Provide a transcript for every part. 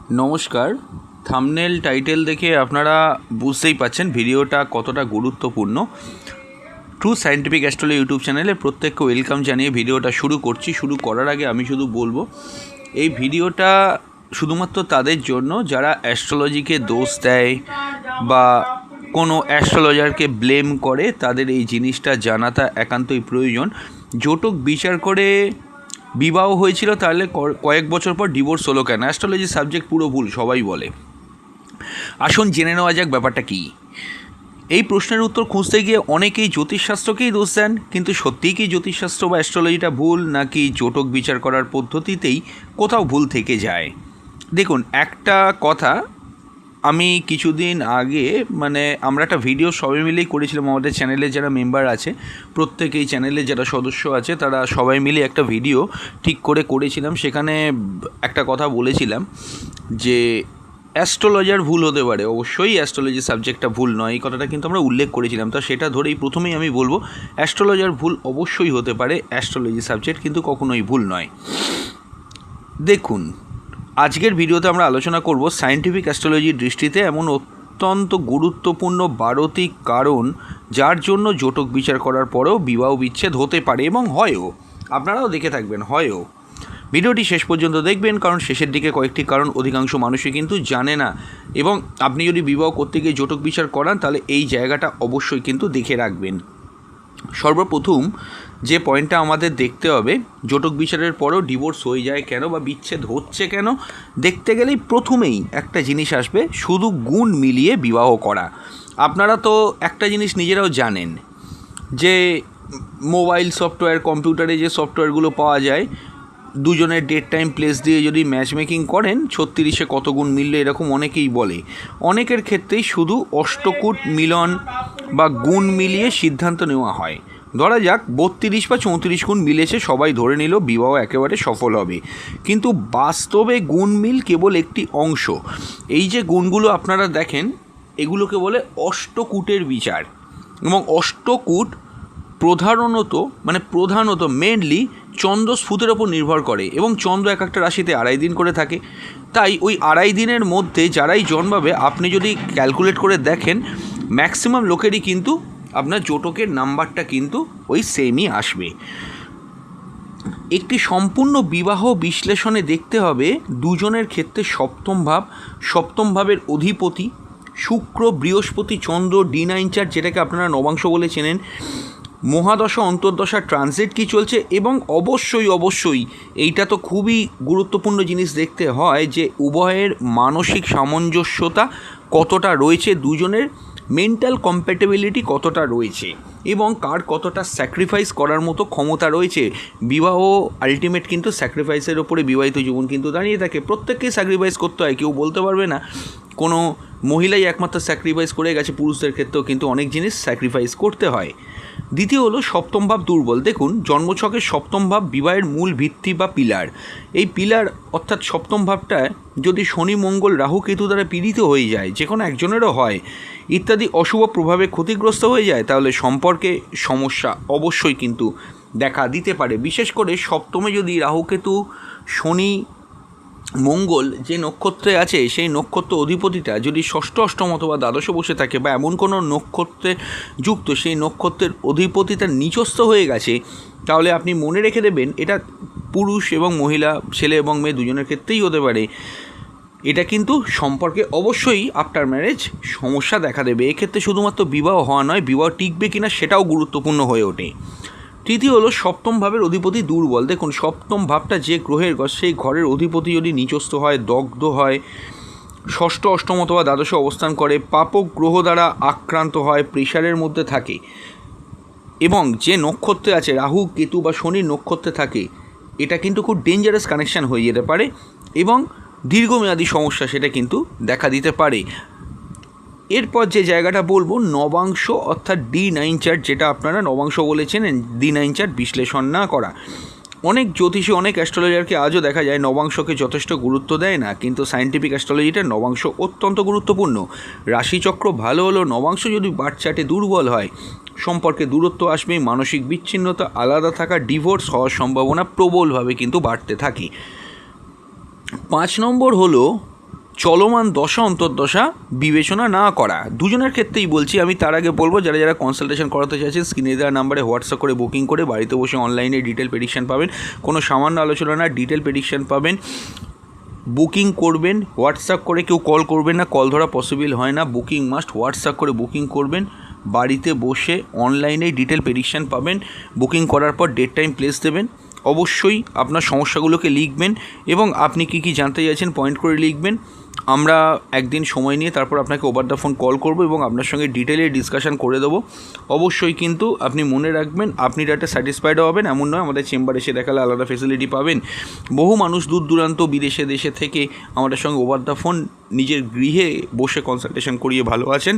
নমস্কার। Thumbnail title দেখে আপনারা বুঝতেই পাচ্ছেন ভিডিওটা কতটা গুরুত্বপূর্ণ। ট্রু সায়েন্টিফিক অ্যাস্ট্রোলজি ইউটিউব চ্যানেলে প্রত্যেককে ওয়েলকাম জানিয়ে ভিডিওটা শুরু করছি। শুরু করার আগে আমি শুধু বলবো, এই ভিডিওটা শুধুমাত্র তাদের জন্য যারা অ্যাস্ট্রোলজিকে দোষ দেয় বা কোনো অ্যাস্ট্রোলজারকে ব্লেম করে, তাদের এই জিনিসটা জানাটা একান্তই প্রয়োজন। জোটক বিচার করে বিবাহ হয়েছিল, তাহলে কয়েক বছর পর ডিভোর্স হলো কেন? অ্যাস্ট্রোলজি সাবজেক্ট পুরো ভুল, সবাই বলে। আসুন জেনে নেওয়া যাক ব্যাপারটা কী। এই প্রশ্নের উত্তর খুঁজতে গিয়ে অনেকেই জ্যোতিষশাস্ত্রকেই দোষ দেন, কিন্তু সত্যিই কি জ্যোতিষশাস্ত্র বা অ্যাস্ট্রোলজিটা ভুল, নাকি জোটক বিচার করার পদ্ধতিতেই কোথাও ভুল থেকে যায়? দেখুন, একটা কথা আমি কিছুদিন আগে আমরা একটা ভিডিও সবাই মিলেই করেছিলাম। আমাদের চ্যানেলে যারা মেম্বার আছে, প্রত্যেকেই চ্যানেলে যারা সদস্য আছে, তারা সবাই মিলে একটা ভিডিও ঠিক করেছিলাম। সেখানে একটা কথা বলেছিলাম যে অ্যাস্ট্রোলজার ভুল হতে পারে, অবশ্যই অ্যাস্ট্রোলজি সাবজেক্টটা ভুল নয়, এই কথাটা কিন্তু আমরা উল্লেখ করেছিলাম। তো সেটা ধরেই প্রথমেই আমি বলবো, অ্যাস্ট্রোলজার ভুল অবশ্যই হতে পারে, অ্যাস্ট্রোলজি সাবজেক্ট কিন্তু কখনোই ভুল নয়। দেখুন, আজকের ভিডিওতে আমরা আলোচনা করব সায়েন্টিফিক অ্যাস্ট্রোলজির দৃষ্টিতে এমন অত্যন্ত গুরুত্বপূর্ণ 12টি কারণ যার জন্য জোটক বিচার করার পরেও বিবাহ বিচ্ছেদ হতে পারে, এবং হয়ও। আপনারাও দেখে থাকবেন, হয়ও। ভিডিওটি শেষ পর্যন্ত দেখবেন, কারণ শেষের দিকে কয়েকটি কারণ অধিকাংশ মানুষই কিন্তু জানে না, এবং আপনি যদি বিবাহ করতে গিয়ে জোটক বিচার করান, তাহলে এই জায়গাটা অবশ্যই কিন্তু দেখে রাখবেন। সর্বপ্রথম যে পয়েন্টটা আমাদের দেখতে হবে, জোটক বিচারের পরেও ডিভোর্স হয়ে যায় কেন বা বিচ্ছেদ হচ্ছে কেন, দেখতে গেলেই প্রথমেই একটা জিনিস আসবে, শুধু গুণ মিলিয়ে বিবাহ করা। আপনারা তো একটা জিনিস নিজেরাও জানেন যে মোবাইল সফটওয়্যার, কম্পিউটারে যে সফটওয়্যারগুলো পাওয়া যায়, দুজনের ডেট টাইম প্লেস দিয়ে যদি ম্যাচ মেকিং করেন, 36-এ কত গুণ মিললে, এরকম অনেকেই বলে। অনেকের ক্ষেত্রেই শুধু অষ্টকূট মিলন বা গুণ মিলিয়ে সিদ্ধান্ত নেওয়া হয়। ধরা যাক 32 বা 34 গুণ মিলেছে, সবাই ধরে নিল বিবাহ একেবারে সফল হবে। কিন্তু বাস্তবে গুণ মিল কেবল একটি অংশ। এই যে গুণগুলো আপনারা দেখেন, এগুলোকে বলে অষ্টকূটের বিচার। এবং অষ্টকূট প্রধানত মেনলি চন্দ্র স্ফুতের ওপর নির্ভর করে, এবং চন্দ্র এক একটা রাশিতে 2.5 দিন করে থাকে। তাই ওই 2.5 দিনের মধ্যে যারাই জন্মাবে, আপনি যদি ক্যালকুলেট করে দেখেন, ম্যাক্সিমাম লোকেরই কিন্তু আপনার জোটকের নাম্বারটা কিন্তু ওই সেমই আসবে। একটি সম্পূর্ণ বিবাহ বিশ্লেষণে দেখতে হবে দুজনের ক্ষেত্রে সপ্তম ভাবের অধিপতি শুক্র, বৃহস্পতি, চন্দ্র, D9 চার্ট, যেটাকে আপনারা নবাংশ বলে চেনেন, মহাদশা অন্তর্দশা ট্রানজিট কী চলছে, এবং অবশ্যই এইটা তো খুবই গুরুত্বপূর্ণ জিনিস দেখতে হয় যে উভয়ের মানসিক সামঞ্জস্যতা কতটা রয়েছে, দুজনের মেন্টাল কম্প্যাটেবিলিটি কতটা রয়েছে, এবং কার কতটা স্যাক্রিফাইস করার মতো ক্ষমতা রয়েছে। বিবাহ আলটিমেট কিন্তু স্যাক্রিফাইসের ওপরে বিবাহিত জীবন কিন্তু দাঁড়িয়ে থাকে। প্রত্যেককেই স্যাক্রিফাইস করতে হয়, কেউ বলতে পারবে না কোনো মহিলাই একমাত্র স্যাক্রিফাইস করে গেছে। পুরুষদের ক্ষেত্রেও কিন্তু অনেক জিনিস স্যাক্রিফাইস করতে হয়। দ্বিতীয় হলো সপ্তম ভাব দুর্বল। দেখুন, জন্মছকের সপ্তম ভাব বিবাহের মূল ভিত্তি বা পিলার। এই পিলার অর্থাৎ সপ্তম ভাবটায় যদি শনি, মঙ্গল, রাহু, কেতু দ্বারা পীড়িত হয়ে যায়, যে কোনো একজনেরও হয়, ইত্যাদি অশুভ প্রভাবে ক্ষতিগ্রস্ত হয়ে যায়, তাহলে সম্পর্কে সমস্যা অবশ্যই কিন্তু দেখা দিতে পারে। বিশেষ করে সপ্তমে যদি রাহু, কেতু, শনি, মঙ্গল যে নক্ষত্রে আছে, সেই নক্ষত্র অধিপতিটা যদি ষষ্ঠ, অষ্টম অথবা দ্বাদশে বসে থাকে, বা এমন কোনো নক্ষত্রে যুক্ত, সেই নক্ষত্রের অধিপতিটা নিচস্থ হয়ে গেছে, তাহলে আপনি মনে রেখে দেবেন, এটা পুরুষ এবং মহিলা, ছেলে এবং মেয়ে দুজনের ক্ষেত্রেই হতে পারে। এটা কিন্তু সম্পর্কে অবশ্যই আফটার ম্যারেজ সমস্যা দেখা দেবে। এক্ষেত্রে শুধুমাত্র বিবাহ হওয়া নয়, বিবাহ টিকবে কিনা সেটাও গুরুত্বপূর্ণ হয়ে ওঠে। তৃতীয় হলো সপ্তম ভাবের অধিপতি দুর্বল। দেখুন, সপ্তম ভাবটা যে গ্রহের ঘর, সেই ঘরের অধিপতি যদি নিচস্থ হয়, দগ্ধ হয়, ষষ্ঠ, অষ্টম অথবা দ্বাদশে অবস্থান করে, পাপক গ্রহ দ্বারা আক্রান্ত হয়, প্রেশারের মধ্যে থাকে, এবং যে নক্ষত্রে আছে, রাহু, কেতু বা শনির নক্ষত্রে থাকে, এটা কিন্তু খুব ডেঞ্জারাস কানেকশান হয়ে যেতে পারে, এবং দীর্ঘমেয়াদী সমস্যা সেটা কিন্তু দেখা দিতে পারে। এরপর যে জায়গাটা বলবো, নবাংশ অর্থাৎ D9 চার্ট, যেটা আপনারা নবাংশ বলেছেন, D9 চার্ট বিশ্লেষণ না করা। অনেক জ্যোতিষী, অনেক অ্যাস্ট্রোলজারকে আজও দেখা যায় নবাংশকে যথেষ্ট গুরুত্ব দেয় না, কিন্তু সায়েন্টিফিক অ্যাস্ট্রোলজিতে নবাংশ অত্যন্ত গুরুত্বপূর্ণ। রাশিচক্র ভালো হলেও নবাংশ যদি বার্থ চার্টে দুর্বল হয়, সম্পর্কে দূরত্ব আসবে, মানসিক বিচ্ছিন্নতা, আলাদা থাকা, ডিভোর্স হওয়ার সম্ভাবনা প্রবলভাবে কিন্তু বাড়তে থাকে। 5 নম্বর হলো চলমান দশা অন্তর্দশা বিবেচনা না করা। দুজনের ক্ষেত্রেই বলছি আমি। তার আগে বলবো যারা যারা কনসালটেশন করাতে চাইছেন স্ক্রিনে দেওয়া নাম্বারে হোয়াটসঅ্যাপ করে বুকিং করে বাড়িতে বসে অনলাইনে ডিটেল প্রেডিকশন পাবেন। কোনো সামান্য আলোচনা না, ডিটেল প্রেডিকশন পাবেন। বুকিং করবেন হোয়াটসঅ্যাপ করে, কেউ কল করবেন না, কল ধরা পসিবল হয় না। বুকিং মাস্ট, হোয়াটসঅ্যাপ করে বুকিং করবেন। বাড়িতে বসে অনলাইনে ডিটেল প্রেডিকশন পাবেন। বুকিং করার পর ডেট টাইম প্লেস দেবেন। অবশ্যই আপনার সমস্যাগুলোকে লিখবেন এবং আপনি কী কী জানতে চাইছেন পয়েন্ট করে লিখবেন। আমরা একদিন সময় নিয়ে তারপর আপনাকে ওভার দ্য ফোন কল করবো এবং আপনার সঙ্গে ডিটেলে ডিসকাশন করে দেবো। অবশ্যই কিন্তু আপনি মনে রাখবেন, আপনি একটা স্যাটিসফাইডও হবেন এমন নয় আমাদের চেম্বারে এসে দেখালে আলাদা ফেসিলিটি পাবেন। বহু মানুষ দূর দূরান্ত বিদেশে দেশে থেকে আমাদের সঙ্গে ওভার দ্য ফোন নিজের গৃহে বসে কনসালটেশন করিয়ে ভালো আছেন।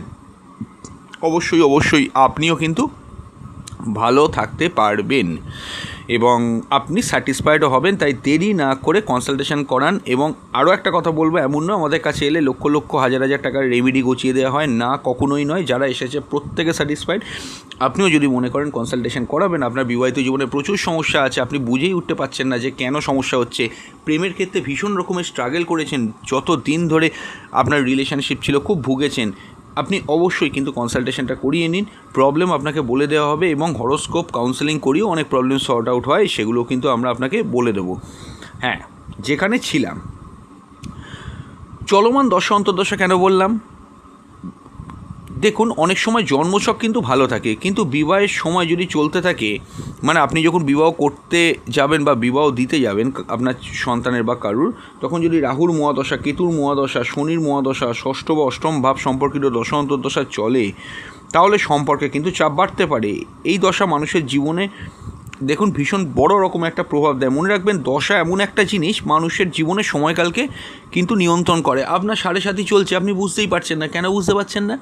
অবশ্যই আপনিও কিন্তু ভালো থাকতে পারবেন এবং আপনি স্যাটিসফাইডও হবেন। তাই দেরি না করে কনসালটেশন করান। এবং আরও একটা কথা বলবো, এমন নয় আমাদের কাছে এলে লক্ষ লক্ষ হাজার হাজার টাকার রেমেডি গুছিয়ে দেওয়া হয় না, কখনোই নয়। যারা এসেছে প্রত্যেকে স্যাটিসফাইড। আপনিও যদি মনে করেন কনসালটেশন করাবেন, আপনার বিবাহিত জীবনে প্রচুর সমস্যা আছে, আপনি বুঝেই উঠতে পারছেন না যে কেন সমস্যা হচ্ছে, প্রেমের ক্ষেত্রে ভীষণ রকমের স্ট্রাগল করেছেন, যত দিন ধরে আপনার রিলেশনশিপ ছিল খুব ভুগেছেন, আপনি অবশ্যই কিন্তু কনসালটেশনটা করিয়ে নিন। প্রবলেম আপনাকে বলে দেওয়া হবে এবং হরোস্কোপ কাউন্সেলিং করিয়েও অনেক প্রবলেম সর্ট আউট হয়, সেগুলো কিন্তু আমরা আপনাকে বলে দেবো। হ্যাঁ, যেখানে ছিলাম, চলমান দশা অন্তর্দশা কেন বললাম? দেখুন, অনেক সময় জন্মছক কিন্তু ভালো থাকে, কিন্তু বিবাহের সময় যদি চলতে থাকে, মানে আপনি যখন বিবাহ করতে যাবেন বা বিবাহ দিতে যাবেন আপনার সন্তানের বা কারুর, তখন যদি রাহুর মহাদশা, কেতুর মহাদশা, শনির মহাদশা, ষষ্ঠ বা অষ্টম ভাব সম্পর্কিত দশা অন্তর্দশা চলে, তাহলে সম্পর্কে কিন্তু চাপ বাড়তে পারে। এই দশা মানুষের জীবনে দেখুন ভীষণ বড় রকম একটা প্রভাব দেয়। মনে রাখবেন, দশা এমন একটা জিনিস মানুষের জীবনে সময়কালকে কিন্তু নিয়ন্ত্রণ করে। আপনার 7.5 চলছে, আপনি বুঝতেই পারছেন না। কেন বুঝতে পারছেন না?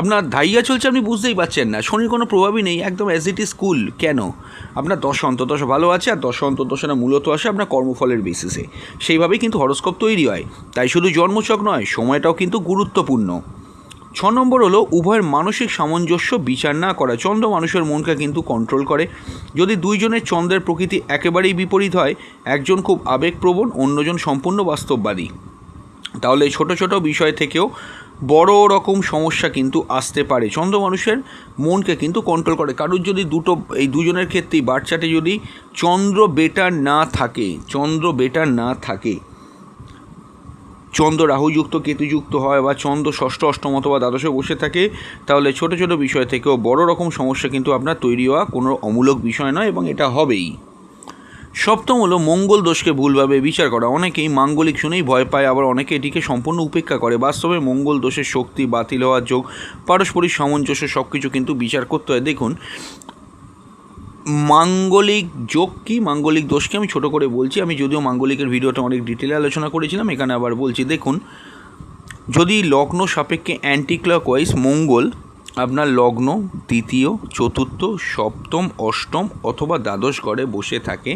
আপনার ধাইয়া চলছে, আপনি বুঝতেই পারছেন না। শনির কোনো প্রভাবই নেই, একদম অ্যাজ ইট ইজ কুল। কেন? আপনার দশা অন্তর্দশা ভালো আছে, আর দশা অন্তর্দশাটা মূলত আসে আপনার কর্মফলের বেসিসে। সেইভাবেই কিন্তু হরোস্কোপ তৈরি হয়। তাই শুধু জন্মছক নয়, সময়টাও কিন্তু গুরুত্বপূর্ণ। 6 নম্বর হলো উভয়ের মানসিক সামঞ্জস্য বিচার না করা। চন্দ্র মানুষের মনকে কিন্তু কন্ট্রোল করে। যদি দুইজনের চন্দ্রের প্রকৃতি একেবারেই বিপরীত হয়, একজন খুব আবেগপ্রবণ, অন্যজন সম্পূর্ণ বাস্তববাদী, তাহলে ছোট ছোট বিষয় থেকেও বড় রকম সমস্যা কিন্তু আসতে পারে। চন্দ্র মানুষের মনকে কিন্তু কন্ট্রোল করে। কারোর যদি এই দুজনের ক্ষেত্রেই বাচ্চাটি যদি চন্দ্র বেটার না থাকে, চন্দ্র রাহুযুক্ত কেতুযুক্ত হয় বা চন্দ্র ষষ্ঠ অষ্টম অথবা দ্বাদশে বসে থাকে, তাহলে ছোট ছোট বিষয় থেকেও বড় রকম সমস্যা কিন্তু আপনার তৈরি হওয়া কোনো অমূলক বিষয় নয় এবং এটা হবেই। সপ্তম হলো মঙ্গল দোষকে ভুলভাবে বিচার করা। অনেকেই মাঙ্গলিক শুনেই ভয় পায়, আবার অনেকে এটিকে সম্পূর্ণ উপেক্ষা করে। বাস্তবে মঙ্গল দোষের শক্তি, বাতিল হওয়ার যোগ, পারস্পরিক সামঞ্জস্য সব কিছু কিন্তু বিচার করতে হয়। দেখুন, মাঙ্গলিক যোগ কি, মাঙ্গলিক দোষকে আমি ছোটো করে বলছি। আমি যদিও মাঙ্গলিকের ভিডিওটা অনেক ডিটেলে আলোচনা করেছিলাম, এখানে আবার বলছি। দেখুন, যদি লগ্ন সাপেক্ষে অ্যান্টি ক্লকওয়াইজ মঙ্গল আপনার লগ্ন তৃতীয়, চতুর্থ, সপ্তম, অষ্টম অথবা দ্বাদশ ঘরে বসে থাকে,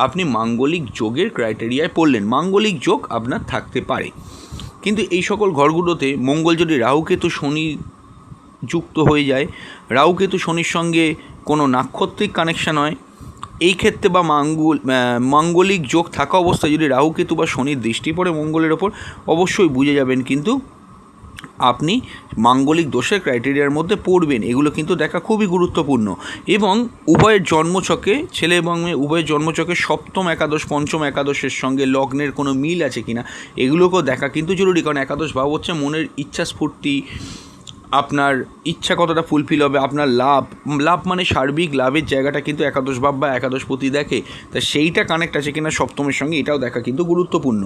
আপনি মাঙ্গলিক যোগের ক্রাইটেরিয়ায় পড়লেন। মাঙ্গলিক যোগ আপনার থাকতে পারে, কিন্তু এই সকল ঘরগুলোতে মঙ্গল যদি রাহুকেতু শনি যুক্ত হয়ে যায়, রাহুকেতু শনির সঙ্গে কোনো নাক্ষত্রিক কানেকশান হয়, এই ক্ষেত্রে বা মাঙ্গলিক যোগ থাকা অবস্থায় যদি রাহুকেতু বা শনির দৃষ্টি পড়ে মঙ্গলের ওপর, অবশ্যই বুঝে যাবেন কিন্তু আপনি মাঙ্গলিক দোষের ক্রাইটেরিয়ার মধ্যে পড়বেন। এগুলো কিন্তু দেখা খুবই গুরুত্বপূর্ণ। এবং উভয়ের জন্মছকে, ছেলে এবং মেয়ে উভয়ের জন্মছকে সপ্তম একাদশ, পঞ্চম একাদশের সঙ্গে লগ্নের কোনো মিল আছে কিনা, এগুলোকেও দেখা কিন্তু জরুরি। কারণ একাদশ ভাব হচ্ছে মনের ইচ্ছা স্ফূর্তি, আপনার ইচ্ছা কতটা ফুলফিল হবে, আপনার লাভ মানে সার্বিক লাভের জায়গাটা কিন্তু একাদশ ভাব বা একাদশপতি দেখে। তা সেইটা কানেক্ট আছে কিনা সপ্তমের সঙ্গে, এটাও দেখা কিন্তু গুরুত্বপূর্ণ।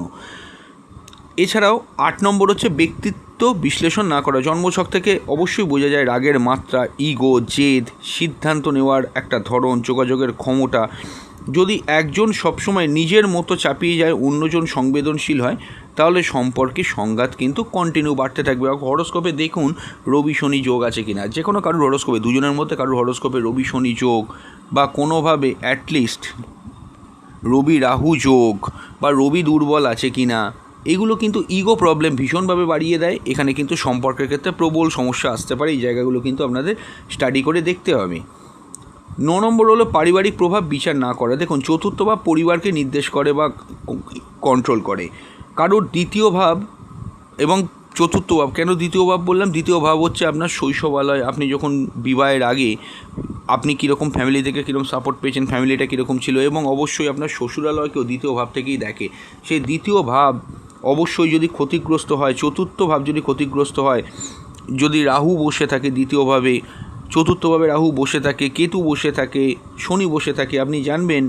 এছাড়াও 8 নম্বর হচ্ছে ব্যক্তিত্ব বিশ্লেষণ না করা। জন্মছক থেকে অবশ্যই বোঝা যায় রাগের মাত্রা, ইগো, জেদ, সিদ্ধান্ত নেওয়ার একটা ধরন, যোগাযোগের ক্ষমতা। যদি একজন সবসময় নিজের মতো চাপিয়ে যায়, অন্যজন সংবেদনশীল হয়, তাহলে সম্পর্কে সংঘাত কিন্তু কন্টিনিউ বাড়তে থাকবে। হরোস্কোপে দেখুন রবি শনি যোগ আছে কিনা, যে কোনো কারোর হরোস্কোপে, দুজনের মধ্যে কারোর হরোস্কোপে রবি শনি যোগ বা কোনোভাবে অ্যাটলিস্ট রবি রাহু যোগ বা রবি দুর্বল আছে কিনা, এগুলো কিন্তু ইগো প্রবলেম ভীষণভাবে বাড়িয়ে দেয়। এখানে কিন্তু সম্পর্কের ক্ষেত্রে প্রবল সমস্যা আসতে পারে। এই জায়গাগুলো কিন্তু আপনাদের স্টাডি করে দেখতে হবে। 9 নম্বর হলো পারিবারিক প্রভাব বিচার না করা। দেখুন, চতুর্থ বা পরিবারকে নির্দেশ করে বা কন্ট্রোল করে। কারোর দ্বিতীয় ভাব এবং চতুর্থ ভাব, কেন দ্বিতীয় ভাব বললাম, দ্বিতীয় ভাব হচ্ছে আপনার শৈশবালয়, আপনি যখন বিবাহের আগে আপনি কীরকম ফ্যামিলি থেকে কীরকম সাপোর্ট পেয়েছেন, ফ্যামিলিটা কীরকম ছিল, এবং অবশ্যই আপনার শ্বশুরালয়কেও দ্বিতীয় ভাব থেকেই দেখে। সেই দ্বিতীয় ভাব অবশ্যই যদি ক্ষতিগ্রস্ত হয়, চতুর্থ ভাব যদি ক্ষতিগ্রস্ত হয়, যদি রাহু বসে থাকে দ্বিতীয়ভাবে, চতুর্থভাবে রাহু বসে থাকে, কেতু বসে থাকে, শনি বসে থাকে, আপনি জানবেন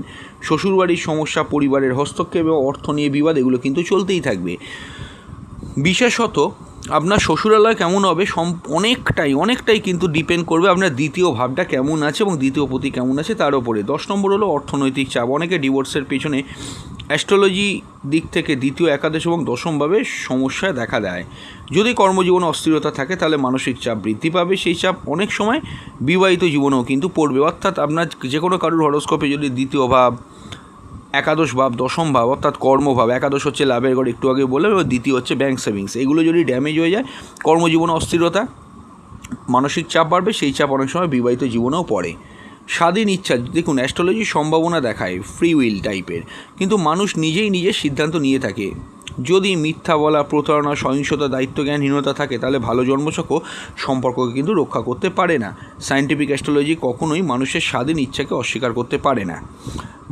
শ্বশুরবাড়ির সমস্যা, পরিবারের হস্তক্ষেপ এবং অর্থ নিয়ে বিবাদ এগুলো কিন্তু চলতেই থাকবে। বিশেষত আপনার শ্বশুরালয় কেমন হবে অনেকটাই কিন্তু ডিপেন্ড করবে আপনার দ্বিতীয় ভাবটা কেমন আছে এবং দ্বিতীয় পতি কেমন আছে তার উপরে। 10 নম্বর হলো অর্থনৈতিক চাপ। অনেকে ডিভোর্সের পেছনে অ্যাস্ট্রোলজি দিক থেকে দ্বিতীয়, একাদশ এবং দশমভাবে সমস্যায় দেখা দেয়। যদি কর্মজীবনে অস্থিরতা থাকে তাহলে মানসিক চাপ বৃদ্ধি পাবে, সেই চাপ অনেক সময় বিবাহিত জীবনেও কিন্তু পড়বে। অর্থাৎ আপনার যে কোনো কারোর হরোস্কোপে যদি দ্বিতীয় ভাব, একাদশ ভাব, দশম ভাব অর্থাৎ কর্মভাব, একাদশ হচ্ছে লাভের ঘর একটু আগে বললাম, এবং দ্বিতীয় হচ্ছে ব্যাংক সেভিংস, এগুলো যদি ড্যামেজ হয়ে যায় কর্মজীবনে অস্থিরতা, মানসিক চাপ বাড়বে, সেই চাপ অনেক সময় বিবাহিত জীবনেও পড়ে। স্বাধীন ইচ্ছা, দেখুন অ্যাস্ট্রোলজি সম্ভাবনা দেখায় ফ্রি উইল টাইপের, কিন্তু মানুষ নিজেই নিজের সিদ্ধান্ত নিয়ে থাকে। যদি মিথ্যা বলা, প্রতারণা, সহিংসতা, দায়িত্বজ্ঞানহীনতা থাকে তাহলে ভালো জন্মছকও সম্পর্ককে কিন্তু রক্ষা করতে পারে না। সায়েন্টিফিক অ্যাস্ট্রোলজি কখনোই মানুষের স্বাধীন ইচ্ছাকে অস্বীকার করতে পারে না।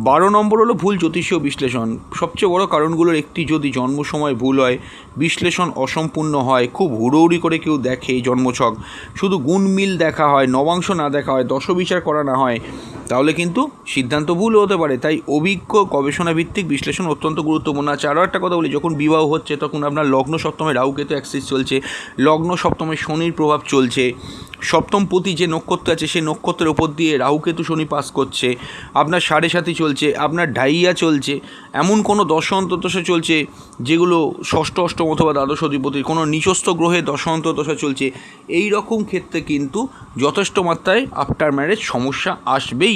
12 নম্বর হলো ভুল জ্যোতিষীয় বিশ্লেষণ। সবচেয়ে বড় কারণগুলোর একটি, যদি জন্ম সময় ভুল হয়, বিশ্লেষণ অসম্পূর্ণ হয়, খুব হুড়োহুড়ি করে কেউ দেখে জন্মছক, শুধু গুণ মিল দেখা হয়, নবাংশ না দেখা হয়, দশবিচার করা না হয়, তাহলে কিন্তু সিদ্ধান্ত ভুল হতে পারে। তাই অভিজ্ঞ গবেষণা ভিত্তিক বিশ্লেষণ অত্যন্ত গুরুত্বপূর্ণ। আছে আরও একটা কথা বলি, যখন বিবাহ হচ্ছে তখন আপনার লগ্ন সপ্তমে রাহু কেতু অ্যাক্সিস চলছে, লগ্ন সপ্তমে শনির প্রভাব চলছে, সপ্তম পতি যে নক্ষত্র আছে সেই নক্ষত্রের ওপর দিয়ে রাহু কেতু শনি পাস করছে, আপনার সাড়ে সাথী চলছে, আপনার ঢাইয়া চলছে, এমন কোনো দশ অন্তর্দশা চলছে যেগুলো ষষ্ঠ, অষ্টম অথবা দ্বাদশ অধিপতির কোনো নিচস্থ গ্রহে দশ অন্তর্দশা চলছে, এই রকম ক্ষেত্রে কিন্তু যথেষ্ট মাত্রায় আফটার ম্যারেজ সমস্যা আসবে।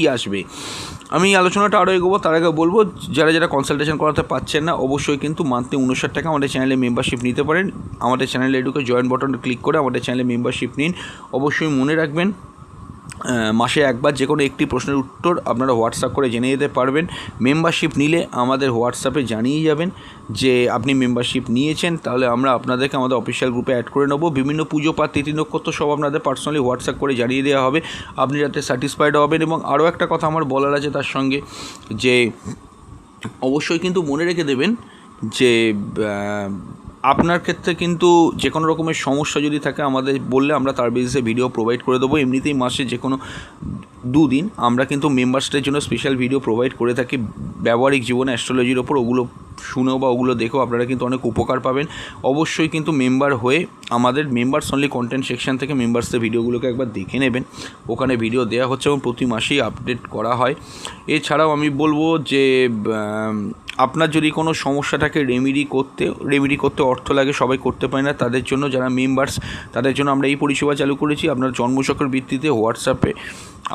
আমি আলোচনাটা আরও এগোবো, তার আগে বলবো যারা কনসালটেশন করাতে পারছেন না, অবশ্যই কিন্তু মান্থলি 59 টাকা আমাদের চ্যানেলে মেম্বারশিপ নিতে পারেন। আমাদের চ্যানেলে ঢুকে জয়েন বাটনে ক্লিক করে আমাদের চ্যানেলে মেম্বারশিপ নিন। অবশ্যই মনে রাখবেন মাসে একবার যে কোনো একটি প্রশ্নের উত্তর আপনারা হোয়াটসঅ্যাপ করে জেনে যেতে পারবেন। মেম্বারশিপ নিলে আমাদের হোয়াটসঅ্যাপে জানিয়ে যাবেন যে আপনি মেম্বারশিপ নিয়েছেন, তাহলে আমরা আপনাদেরকে আমাদের অফিসিয়াল গ্রুপে অ্যাড করে নেব। বিভিন্ন পুজো পাঠ, তিথি নক্ষত্র সব আপনাদের পার্সোনালি হোয়াটসঅ্যাপ করে জানিয়ে দেওয়া হবে, আপনি যাতে স্যাটিসফাইড হবেন। এবং আরও একটা কথা আমার বলার আছে তার সঙ্গে, যে অবশ্যই কিন্তু মনে রেখে দেবেন যে আপনার ক্ষেত্রে কিন্তু যে কোনো রকমের সমস্যা যদি থাকে আমাদের বললে আমরা তার বেসিসে ভিডিও প্রোভাইড করে দেবো। এমনিতেই মাসে যে কোনো 2 দিন আমরা কিন্তু মেম্বার্সদের জন্য স্পেশাল ভিডিও প্রোভাইড করে থাকি ব্যবহারিক জীবনে অ্যাস্ট্রোলজির ওপর। ওগুলো শুনেও বা ওগুলো দেখেও আপনারা কিন্তু অনেক উপকার পাবেন। অবশ্যই কিন্তু মেম্বার হয়ে আমাদের মেম্বার্স অনলি কন্টেন্ট সেকশন থেকে মেম্বার্সদের ভিডিওগুলোকে একবার দেখে নেবেন। ওখানে ভিডিও দেওয়া হচ্ছে এবং প্রতি মাসেই আপডেট করা হয়। এছাড়াও আমি বলবো যে আপনার যদি কোনো সমস্যাটাকে রেমেডি করতে অর্থ লাগে, সবাই করতে পারে না, তাদের জন্য যারা মেম্বার্স তাদের জন্য আমরা এই পরিষেবা চালু করেছি। আপনার জন্মছকের ভিত্তিতে হোয়াটসঅ্যাপে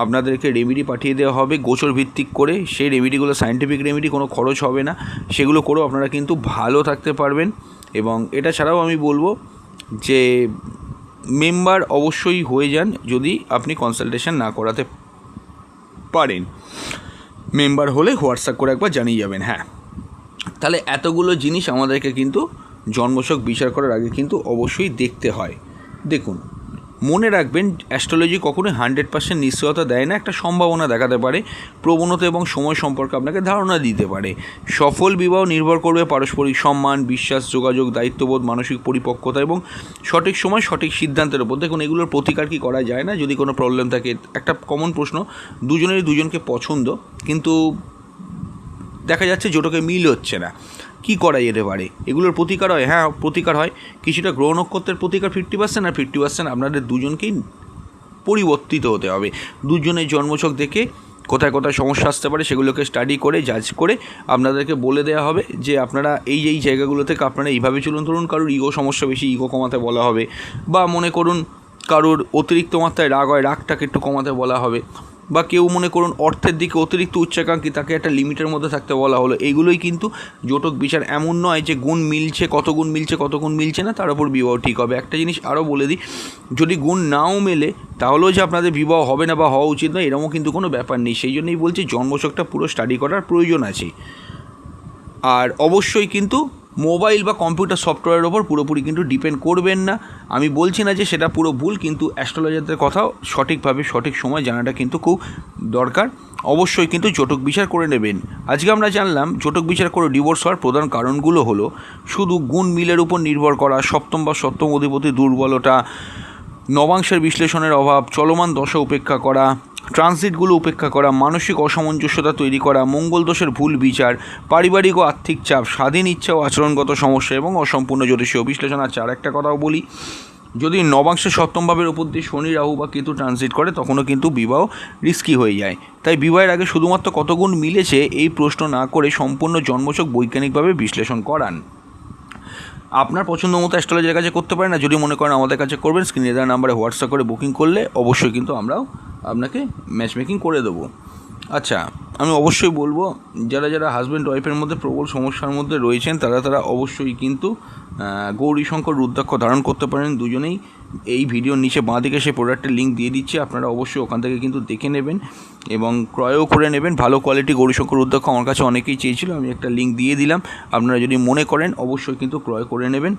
আপনাদেরকে রেমেডি পাঠিয়ে দেওয়া হবে গোচর ভিত্তিক করে। সেই রেমেডিগুলো সায়েন্টিফিক রেমেডি, কোনো খরচ হবে না, সেগুলো করেও আপনারা কিন্তু ভালো থাকতে পারবেন। এবং এটা ছাড়াও আমি বলবো যে মেম্বার অবশ্যই হয়ে যান যদি আপনি কনসালটেশন না করাতে পারেন। মেম্বার হলে হোয়াটসঅ্যাপ করে একবার জানিয়ে যাবেন। হ্যাঁ, তাহলে এতগুলো জিনিস আমাদেরকে কিন্তু জন্মছক বিচার করার আগে কিন্তু অবশ্যই দেখতে হয়। দেখুন, মনে রাখবেন অ্যাস্ট্রোলজি কখনোই 100% নিশ্চয়তা দেয় না, একটা সম্ভাবনা দেখাতে পারে, প্রবণতা এবং সময় সম্পর্কে আপনাকে ধারণা দিতে পারে। সফল বিবাহ নির্ভর করবে পারস্পরিক সম্মান, বিশ্বাস, যোগাযোগ, দায়িত্ববোধ, মানসিক পরিপক্কতা এবং সঠিক সময় সঠিক সিদ্ধান্তের উপর। দেখুন, এগুলোর প্রতিকার কি করা যায় না? যদি কোনো প্রবলেম থাকে, একটা কমন প্রশ্ন, দুজনেরই দুজনকে পছন্দ কিন্তু দেখা যাচ্ছে জোটকে মিল হচ্ছে না, কী করা যেতে পারে? এগুলোর প্রতিকার হয়? হ্যাঁ, প্রতিকার হয়। কিছুটা গ্রহ নক্ষত্রের প্রতিকার 50% আর 50% আপনাদের দুজনকেই পরিবর্তিত হতে হবে। দুজনের জন্মছক দেখে কোথায় কোথায় সমস্যা আসতে পারে সেগুলোকে স্টাডি করে জাজ করে আপনাদেরকে বলে দেওয়া হবে যে আপনারা এই জায়গাগুলো থেকে আপনারা এইভাবে চলুন। ধরুন কারোর ইগো সমস্যা বেশি, ইগো কমাতে বলা হবে, বা মনে করুন কারোর অতিরিক্ত মাত্রায় রাগ হয়, রাগটাকে একটু কমাতে বলা হবে, বা কেউ মনে করুন অর্থের দিকে অতিরিক্ত উচ্চাকাঙ্ক্ষী, তাকে একটা লিমিটের মধ্যে থাকতে বলা হলো। এগুলোই কিন্তু জোটক বিচার। এমন নয় যে গুণ মিলছে, কত গুণ মিলছে না তার উপর বিবাহ ঠিক হবে। একটা জিনিস আরও বলে দিই, যদি গুণ নাও মেলে তাহলেও যে আপনাদের বিবাহ হবে না বা হওয়া উচিত নয় এরকমও কিন্তু কোনো ব্যাপার নেই। সেই জন্যই বলছি জন্মছকটা পুরো স্টাডি করার প্রয়োজন আছে। আর অবশ্যই কিন্তু মোবাইল বা কম্পিউটার সফটওয়্যারের ওপর পুরোপুরি কিন্তু ডিপেন্ড করবেন না। আমি বলছি না যে সেটা পুরো ভুল, কিন্তু অ্যাস্ট্রোলজারদের কথাও সঠিকভাবে সঠিক সময় জানাটা কিন্তু খুব দরকার। অবশ্যই কিন্তু জটক বিচার করে নেবেন। আজকে আমরা জানলাম জটক বিচার করে ডিভোর্স হওয়ার প্রধান কারণগুলো হলো শুধু গুণ মিলের উপর নির্ভর করা, সপ্তম বা সপ্তম অধিপতি দুর্বলতা, নবাংশের বিশ্লেষণের অভাব, চলমান দশা উপেক্ষা করা, ট্রানজিটগুলো উপেক্ষা করা, মানসিক অসামঞ্জস্যতা তৈরি করা, মঙ্গল দোষের ভুল বিচার, পারিবারিক ও আর্থিক চাপ, স্বাধীন ইচ্ছা ও আচরণগত সমস্যা এবং অসম্পূর্ণ জ্যোতিষীয় বিশ্লেষণ। আচ্ছা, আর একটা কথাও বলি, যদি নবাংশের সপ্তম ভাবের ওপর দিয়ে শনি, রাহু বা কেতু ট্রানজিট করে তখনও কিন্তু বিবাহ রিস্কি হয়ে যায়। তাই বিবাহের আগে শুধুমাত্র কত গুণ মিলেছে এই প্রশ্ন না করে সম্পূর্ণ জন্মছক বৈজ্ঞানিকভাবে বিশ্লেষণ করান। আপনার পছন্দ মতো অ্যাস্ট্রোলজারের কাছে করতে পারেন না, যদি মনে করেন আমাদের কাছে করবেন, স্ক্রিনে দেওয়া নাম্বারে হোয়াটসঅ্যাপ করে বুকিং করলে অবশ্যই কিন্তু আমরাও আপনাকে ম্যাচ মেকিং করে দেবো। আচ্ছা, আমি অবশ্যই বলবো যারা যারা হাজব্যান্ড ওয়াইফের মধ্যে প্রবল সমস্যার মধ্যে রয়েছেন তারা অবশ্যই কিন্তু গৌরীশঙ্কর রুদ্রাক্ষ ধারণ করতে পারেন দুজনেই। এই ভিডিওর নিচে বাঁ দিকে সেই প্রোডাক্টের লিঙ্ক দিয়ে দিচ্ছি, আপনারা অবশ্যই ওখান থেকে কিন্তু দেখে নেবেন এবং ক্রয়ও করে নেবেন। ভালো কোয়ালিটি গৌরীশঙ্কর রুদ্রাক্ষ আমার কাছে অনেকেই চেয়েছিল, আমি একটা লিঙ্ক দিয়ে দিলাম। আপনারা যদি মনে করেন অবশ্যই কিন্তু ক্রয় করে নেবেন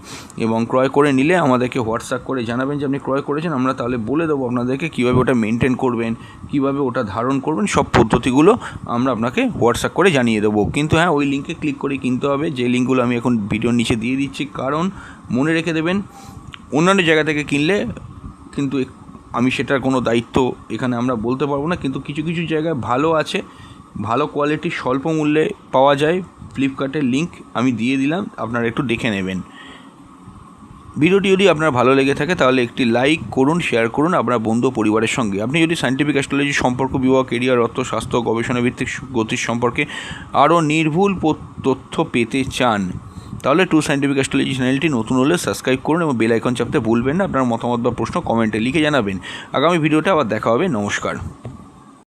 এবং ক্রয় করে নিলে আমাদেরকে হোয়াটসঅ্যাপ করে জানাবেন যে আপনি ক্রয় করেছেন। আমরা তাহলে বলে দেবো আপনাদেরকে কীভাবে ওটা মেনটেন করবেন, কীভাবে ওটা ধারণ করবেন, সব পদ্ধতিগুলো আমরা আপনাকে হোয়াটসঅ্যাপ করে জানিয়ে দেবো। কিন্তু হ্যাঁ, ওই লিঙ্কে ক্লিক করে কিনতে হবে, যে লিঙ্কগুলো আমি এখন ভিডিওর নিচে দিয়ে দিচ্ছি। কারণ মনে রেখে দেবেন, অন্যান্য জায়গা থেকে কিনলে কিন্তু আমি সেটার কোনো দায়িত্ব এখানে আমরা বলতে পারবো না, কিন্তু কিছু কিছু জায়গায় ভালো আছে, ভালো কোয়ালিটির স্বল্প মূল্যে পাওয়া যায়। ফ্লিপকার্টের লিঙ্ক আমি দিয়ে দিলাম, আপনারা একটু দেখে নেবেন। ভিডিওটি যদি আপনার ভালো লেগে থাকে তাহলে একটি লাইক করুন, শেয়ার করুন আপনার বন্ধু পরিবারের সঙ্গে। আপনি যদি সায়েন্টিফিক অ্যাস্ট্রোলজি সম্পর্ক, বিবাহ, কেরিয়ার, অর্থ, স্বাস্থ্য, গবেষণা ভিত্তিক জ্যোতিষ সম্পর্কে আরও নির্ভুল তথ্য পেতে চান তাহলে ট্রু সায়েন্টিফিক অ্যাস্ট্রোলজি চ্যানেলটি নতুন হলে সাবস্ক্রাইব করুন এবং বেল আইকন চাপতে ভুলবেন না। আপনার মতামত বা প্রশ্ন কমেন্টে লিখে জানাবেন। আগামী ভিডিওতে আবার দেখা হবে। নমস্কার।